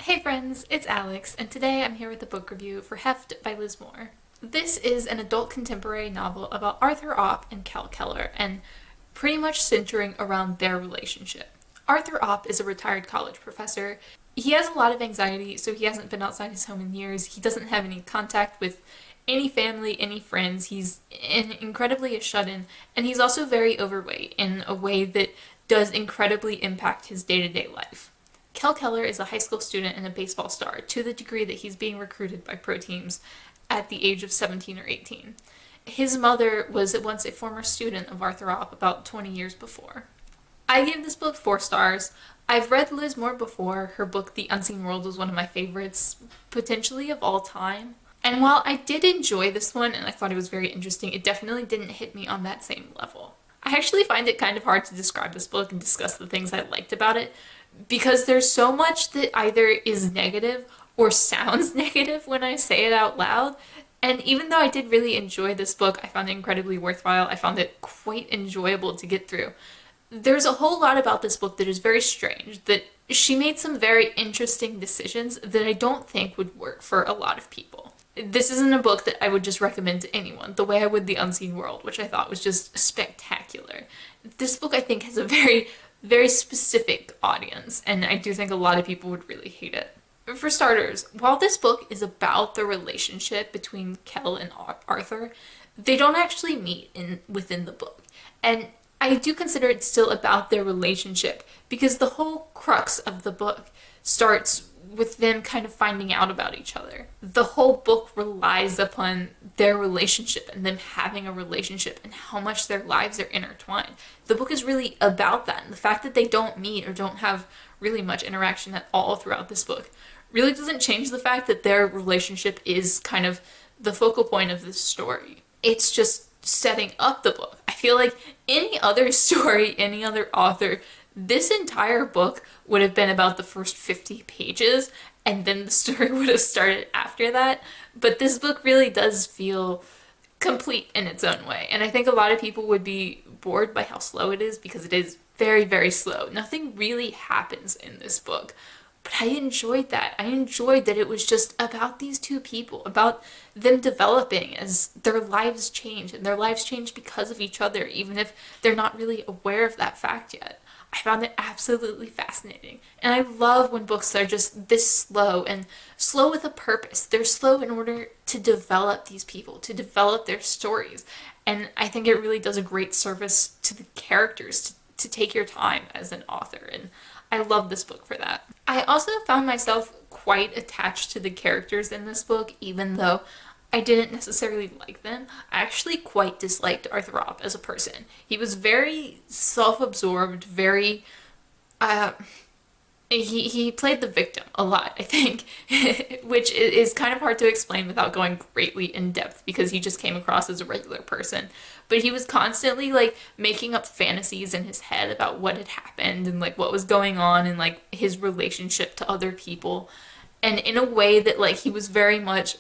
Hey friends, it's Alex, and today I'm here with a book review for Heft by Liz Moore. This is an adult contemporary novel about Arthur Opp and Kel Keller, and pretty much centering around their relationship. Arthur Opp is a retired college professor. He has a lot of anxiety, so he hasn't been outside his home in years. He doesn't have any contact with any family, any friends. He's incredibly a shut-in, and he's also very overweight in a way that does incredibly impact his day-to-day life. Kel Keller is a high school student and a baseball star to the degree that he's being recruited by pro teams at the age of 17 or 18. His mother was once a former student of Arthur Opp about 20 years before. I gave this book 4 stars. I've read Liz Moore before. Her book, The Unseen World, was one of my favorites, potentially of all time. And while I did enjoy this one and I thought it was very interesting, it definitely didn't hit me on that same level. I actually find it kind of hard to describe this book and discuss the things I liked about it because there's so much that either is negative or sounds negative when I say it out loud. And even though I did really enjoy this book, I found it incredibly worthwhile. I found it quite enjoyable to get through. There's a whole lot about this book that is very strange, that she made some very interesting decisions that I don't think would work for a lot of people. This isn't a book that I would just recommend to anyone, the way I would The Unseen World, which I thought was just spectacular. This book, I think, has a very specific audience, and I do think a lot of people would really hate it. For starters, while this book is about the relationship between Kel and Arthur, they don't actually meet within the book. And I do consider it still about their relationship because the whole crux of the book starts with them kind of finding out about each other. The whole book relies upon their relationship and them having a relationship and how much their lives are intertwined. The book is really about that, and the fact that they don't meet or don't have really much interaction at all throughout this book really doesn't change the fact that their relationship is kind of the focal point of this story. It's just setting up the book. I feel like any other story, any other author, this entire book would have been about the first 50 pages, and then the story would have started after that. But this book really does feel complete in its own way. And I think a lot of people would be bored by how slow it is because it is very slow. Nothing really happens in this book. But I enjoyed that. I enjoyed that it was just about these two people, about them developing as their lives change, and their lives change because of each other, even if they're not really aware of that fact yet. I found it absolutely fascinating. And I love when books are just this slow, and slow with a purpose. They're slow in order to develop these people, to develop their stories. And I think it really does a great service to the characters to take your time as an author. And I love this book for that. I also found myself quite attached to the characters in this book, even though I didn't necessarily like them. I actually quite disliked Arthur Opp as a person. He was very self-absorbed, very, he played the victim a lot, I think, which is kind of hard to explain without going greatly in depth because he just came across as a regular person. But he was constantly like making up fantasies in his head about what had happened and like what was going on and like his relationship to other people. And in a way that like he was very much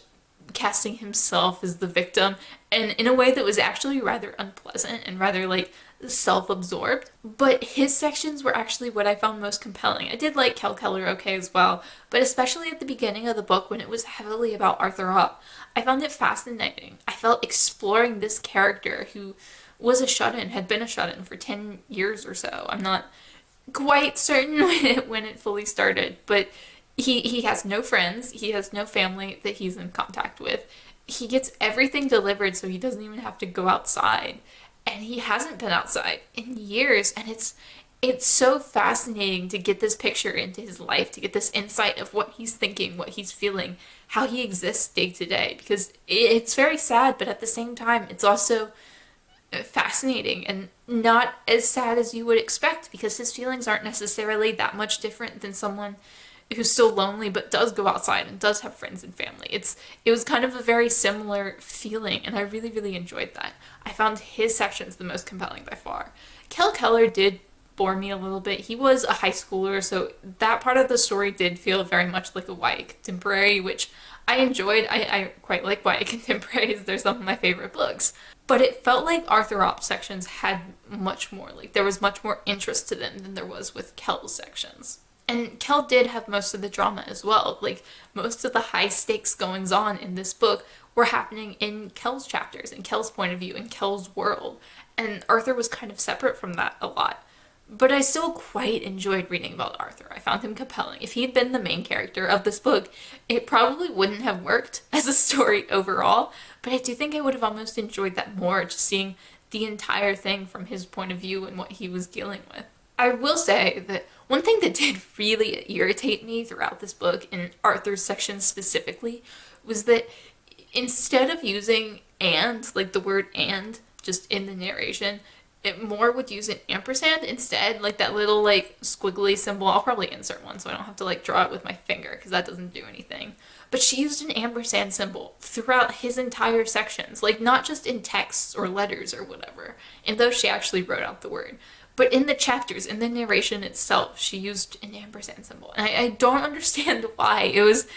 casting himself as the victim, and in a way that was actually rather unpleasant and rather like self-absorbed. But his sections were actually what I found most compelling. I did like Kel Keller okay as well, but especially at the beginning of the book when it was heavily about Arthur Opp, I found it fascinating. I felt exploring this character who was a shut-in, had been a shut-in for 10 years or so. I'm not quite certain when it fully started, but he has no friends, he has no family that he's in contact with. He gets everything delivered so he doesn't even have to go outside. And he hasn't been outside in years, and it's so fascinating to get this picture into his life, to get this insight of what he's thinking, what he's feeling, how he exists day to day, because it's very sad, but at the same time, it's also fascinating and not as sad as you would expect because his feelings aren't necessarily that much different than someone who's still lonely but does go outside and does have friends and family. It was kind of a very similar feeling, and I really enjoyed that. I found his sections the most compelling by far. Kel Keller did bore me a little bit. He was a high schooler, so that part of the story did feel very much like a YA contemporary, which I enjoyed. I quite like YA contemporaries. They're some of my favorite books. But it felt like Arthur Opp sections had much more, like there was much more interest to them than there was with Kel's sections. And Kel did have most of the drama as well. Like, most of the high stakes goings on in this book were happening in Kel's chapters, in Kel's point of view, in Kel's world. And Arthur was kind of separate from that a lot. But I still quite enjoyed reading about Arthur. I found him compelling. If he'd been the main character of this book, it probably wouldn't have worked as a story overall, but I do think I would have almost enjoyed that more, just seeing the entire thing from his point of view and what he was dealing with. I will say that one thing that did really irritate me throughout this book, in Arthur's section specifically, was that instead of using and, like the word and, just in the narration, it more would use an ampersand instead, like that little like squiggly symbol. I'll probably insert one so I don't have to like draw it with my finger because that doesn't do anything. But she used an ampersand symbol throughout his entire sections, like not just in texts or letters or whatever, and though she actually wrote out the word. But in the chapters, in the narration itself, she used an ampersand symbol. And I don't understand why. It was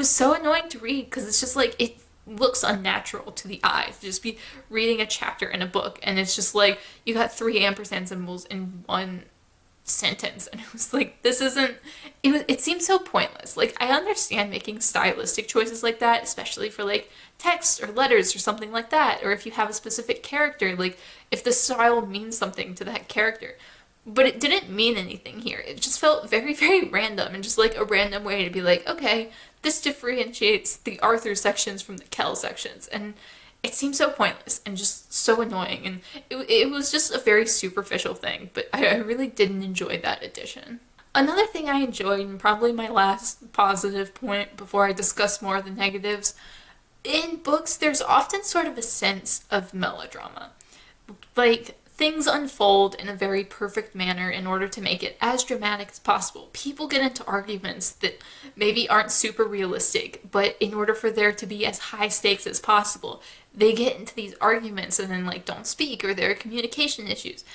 so annoying to read because it's just like it looks unnatural to the eye to just be reading a chapter in a book and it's just like you got three ampersand symbols in one sentence, and it was like, this isn't, it seems so pointless. Like, I understand making stylistic choices like that, especially for like text or letters or something like that, or if you have a specific character, like if the style means something to that character. But it didn't mean anything here. It just felt very, very random and just like a random way to be like, okay, this differentiates the Arthur sections from the Kell sections. And it seemed so pointless and just so annoying. And it was just a very superficial thing, but I really didn't enjoy that addition. Another thing I enjoyed, and probably my last positive point before I discuss more of the negatives, in books there's often sort of a sense of melodrama. Like, things unfold in a very perfect manner in order to make it as dramatic as possible. People get into arguments that maybe aren't super realistic, but in order for there to be as high stakes as possible, they get into these arguments and then like don't speak, or there are communication issues.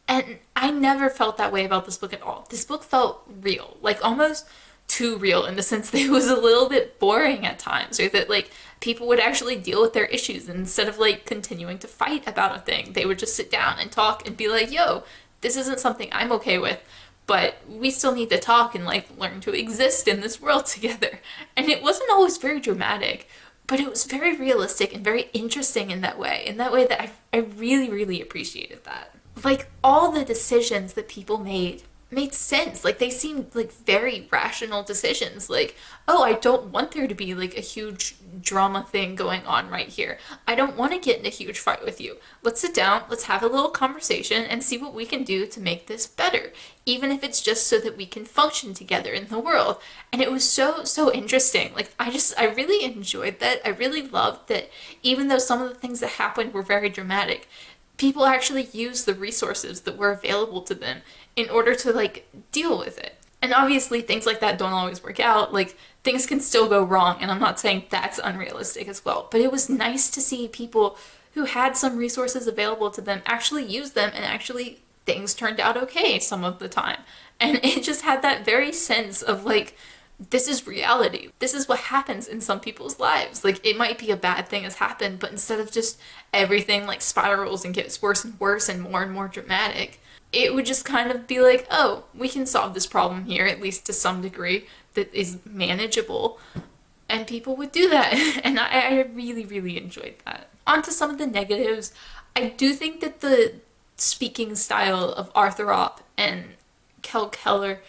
And I never felt that way about this book at all. This book felt real, like almost too real, in the sense that it was a little bit boring at times, or that like people would actually deal with their issues, and instead of like continuing to fight about a thing, they would just sit down and talk and be like, yo, this isn't something I'm okay with, but we still need to talk and like learn to exist in this world together. And it wasn't always very dramatic, but it was very realistic and very interesting in that way, that I really, really appreciated that. Like, all the decisions that people made sense. Like, they seemed like very rational decisions. Like, oh, I don't want there to be like a huge drama thing going on right here. I don't want to get in a huge fight with you. Let's sit down, let's have a little conversation and see what we can do to make this better, even if it's just so that we can function together in the world. And it was so interesting. Like, I really enjoyed that. I really loved that even though some of the things that happened were very dramatic, people actually use the resources that were available to them in order to like deal with it. And obviously things like that don't always work out. Like, things can still go wrong, and I'm not saying that's unrealistic as well, but it was nice to see people who had some resources available to them actually use them, and actually things turned out okay some of the time. And it just had that very sense of like, this is reality. This is what happens in some people's lives. Like, it might be a bad thing has happened, but instead of just everything like spirals and gets worse and worse and more dramatic, it would just kind of be like, oh, we can solve this problem here, at least to some degree, that is manageable. And people would do that. And I really, really enjoyed that. On to some of the negatives. I do think that the speaking style of Arthur Opp and Kel Keller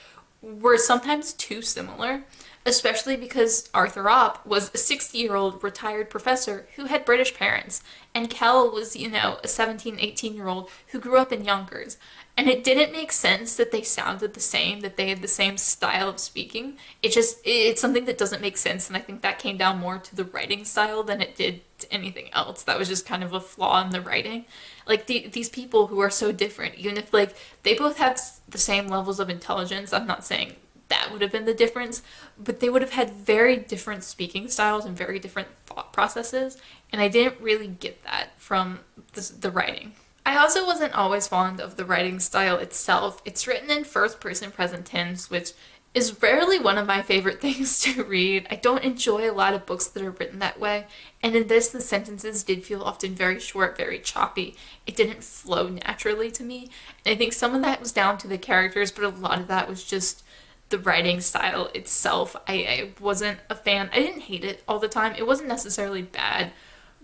were sometimes too similar, especially because Arthur Opp was a 60-year-old retired professor who had British parents, and Kel was, a 17, 18-year-old who grew up in Yonkers. And it didn't make sense that they sounded the same, that they had the same style of speaking. It's something that doesn't make sense, and I think that came down more to the writing style than it did to anything else. That was just kind of a flaw in the writing. Like, these people who are so different, even if like they both had the same levels of intelligence, I'm not saying that would have been the difference, but they would have had very different speaking styles and very different thought processes, and I didn't really get that from the writing. I also wasn't always fond of the writing style itself. It's written in first-person present tense, which is rarely one of my favorite things to read. I don't enjoy a lot of books that are written that way, and in this, the sentences did feel often very short, very choppy. It didn't flow naturally to me, and I think some of that was down to the characters, but a lot of that was just the writing style itself, I wasn't a fan. I didn't hate it all the time. It wasn't necessarily bad,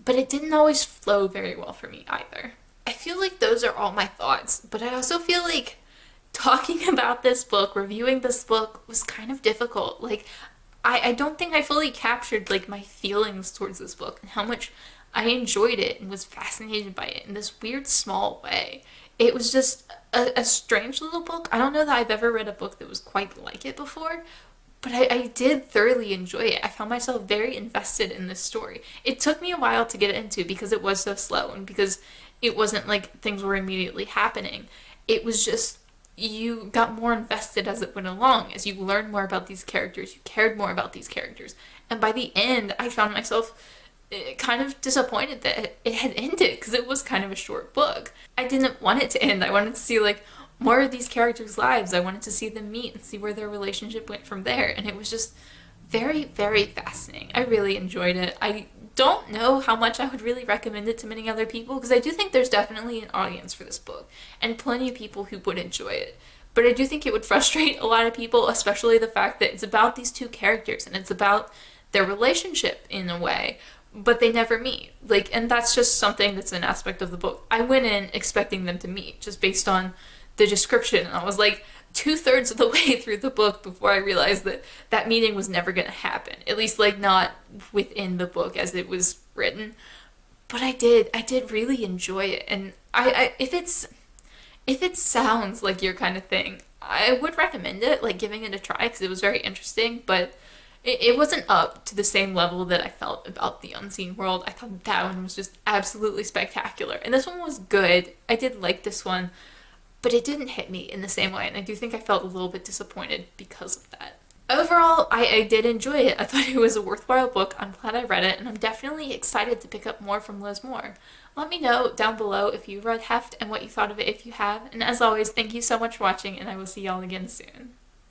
but it didn't always flow very well for me either. I feel like those are all my thoughts, but I also feel like talking about this book, reviewing this book was kind of difficult. Like, I don't think I fully captured like my feelings towards this book and how much I enjoyed it and was fascinated by it in this weird small way. It was just a strange little book. I don't know that I've ever read a book that was quite like it before, but I did thoroughly enjoy it. I found myself very invested in this story. It took me a while to get into because it was so slow and because it wasn't like things were immediately happening. It was just you got more invested as it went along, as you learned more about these characters, you cared more about these characters. And by the end, I found myself kind of disappointed that it had ended because it was kind of a short book. I didn't want it to end. I wanted to see like more of these characters' lives. I wanted to see them meet and see where their relationship went from there. And it was just very, very fascinating. I really enjoyed it. I don't know how much I would really recommend it to many other people because I do think there's definitely an audience for this book and plenty of people who would enjoy it. But I do think it would frustrate a lot of people, especially the fact that it's about these two characters and it's about their relationship in a way, but they never meet. Like, and that's just something that's an aspect of the book. I went in expecting them to meet just based on the description, and I was like 2/3 of the way through the book before I realized that that meeting was never going to happen. At least, like, not within the book as it was written. But I did really enjoy it, and if it sounds like your kind of thing, I would recommend it, like giving it a try, because it was very interesting, but it wasn't up to the same level that I felt about The Unseen World. I thought that one was just absolutely spectacular. And this one was good. I did like this one, but it didn't hit me in the same way, and I do think I felt a little bit disappointed because of that. Overall, I did enjoy it. I thought it was a worthwhile book. I'm glad I read it, and I'm definitely excited to pick up more from Liz Moore. Let me know down below if you read Heft and what you thought of it if you have. And as always, thank you so much for watching, and I will see y'all again soon.